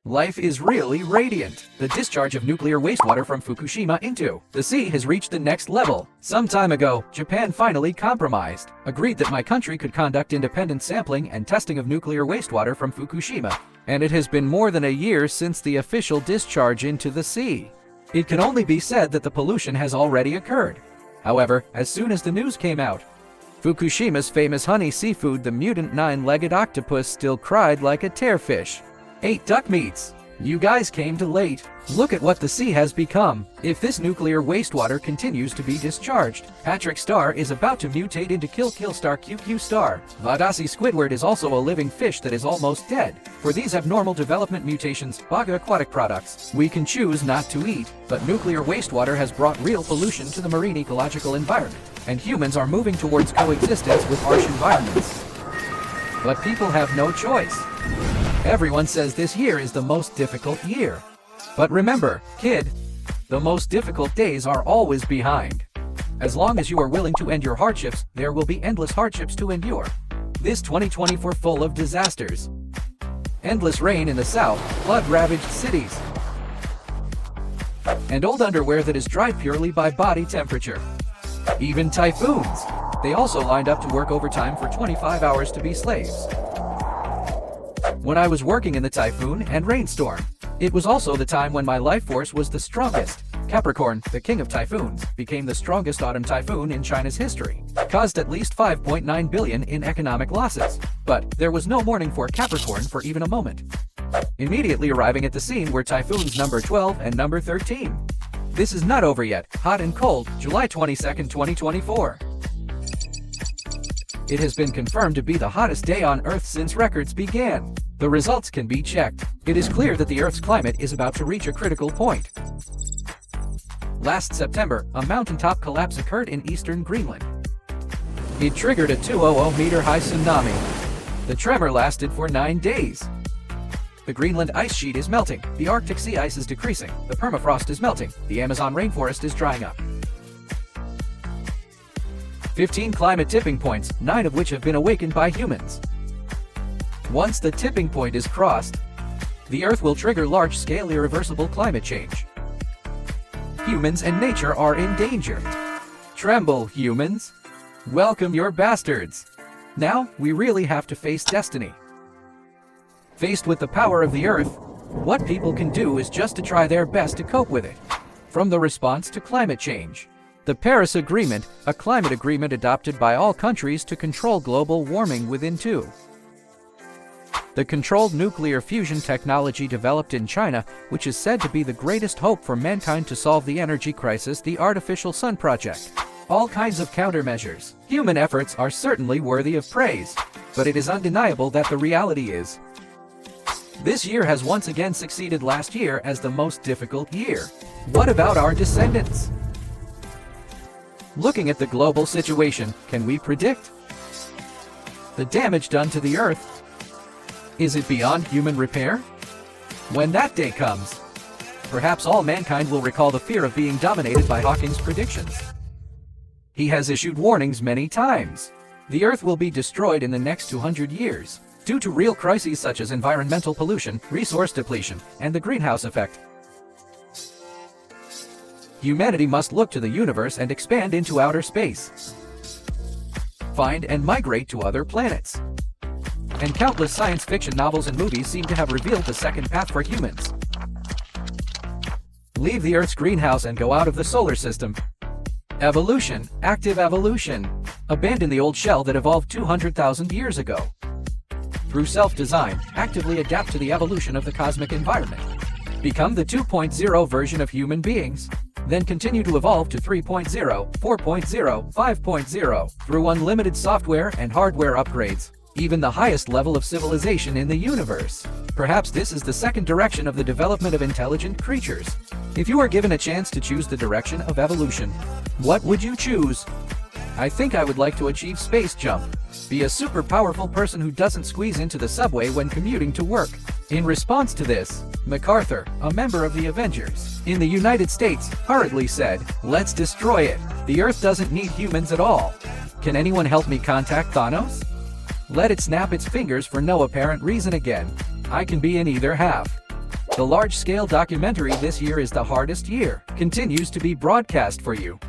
Life is really radiant. The discharge of nuclear wastewater from Fukushima into the sea has reached the next level. Some time ago, Japan finally compromised, agreed that my country could conduct independent sampling and testing of nuclear wastewater from Fukushima. And it has been more than a year since the official discharge into the sea. It can only be said that the pollution has already occurred. However, as soon as the news came out, Fukushima's famous honey seafood, the mutant nine-legged octopus, still cried like a tearfish. 8 duck meats. You guys came too late. Look at what the sea has become. If this nuclear wastewater continues to be discharged, Patrick Star is about to mutate into Kill Star QQ Star. Vadasi Squidward is also a living fish that is almost dead. For these abnormal development mutations, Baga aquatic products, we can choose not to eat, but nuclear wastewater has brought real pollution to the marine ecological environment, and humans are moving towards coexistence with harsh environments. But people have no choice. Everyone says this year is the most difficult year. But remember, kid, the most difficult days are always behind. As long as you are willing to end your hardships, there will be endless hardships to endure. This 2024 full of disasters. Endless rain in the south, flood-ravaged cities, and old underwear that is dried purely by body temperature. Even typhoons. They also lined up to work overtime for 25 hours to be slaves. When I was working in the typhoon and rainstorm, it was also the time when my life force was the strongest. Capricorn, the king of typhoons, became the strongest autumn typhoon in China's history, caused at least 5.9 billion in economic losses. But there was no mourning for Capricorn for even a moment. Immediately arriving at the scene were typhoons number 12 and number 13. This is not over yet. Hot and cold, July 22nd, 2024. It has been confirmed to be the hottest day on Earth since records began. The results can be checked. It is clear that the Earth's climate is about to reach a critical point. Last September, a mountaintop collapse occurred in eastern Greenland. It triggered a 200-meter-high tsunami. The tremor lasted for 9 days. The Greenland ice sheet is melting, the Arctic sea ice is decreasing, the permafrost is melting, the Amazon rainforest is drying up. 15 climate tipping points, 9 of which have been awakened by humans. Once the tipping point is crossed, the Earth will trigger large-scale irreversible climate change. Humans and nature are in danger. Tremble, humans. Welcome your bastards. Now, we really have to face destiny. Faced with the power of the Earth, what people can do is just to try their best to cope with it. From the response to climate change. The Paris Agreement, a climate agreement adopted by all countries to control global warming within 2. The controlled nuclear fusion technology developed in China, which is said to be the greatest hope for mankind to solve the energy crisis, the artificial sun project. All kinds of countermeasures. Human efforts are certainly worthy of praise, but it is undeniable that the reality is, this year has once again succeeded last year as the most difficult year. What about our descendants? Looking at the global situation, can we predict the damage done to the Earth? Is it beyond human repair? When that day comes, perhaps all mankind will recall the fear of being dominated by Hawking's predictions. He has issued warnings many times. The Earth will be destroyed in the next 200 years, due to real crises such as environmental pollution, resource depletion, and the greenhouse effect. Humanity must look to the universe and expand into outer space. Find and migrate to other planets. And countless science fiction novels and movies seem to have revealed the second path for humans. Leave the Earth's greenhouse and go out of the solar system. Evolution, active evolution. Abandon the old shell that evolved 200,000 years ago. Through self-design, actively adapt to the evolution of the cosmic environment. Become the 2.0 version of human beings. Then continue to evolve to 3.0, 4.0, 5.0 through unlimited software and hardware upgrades. Even the highest level of civilization in the universe. Perhaps this is the second direction of the development of intelligent creatures. If you are given a chance to choose the direction of evolution, what would you choose? I think I would like to achieve space jump. Be a super powerful person who doesn't squeeze into the subway when commuting to work. In response to this, MacArthur, a member of the Avengers in the United States, hurriedly said, "Let's destroy it. The Earth doesn't need humans at all. Can anyone help me contact Thanos? Let it snap its fingers for no apparent reason again. I can be in either half." The large-scale documentary This Year is the Hardest Year continues to be broadcast for you.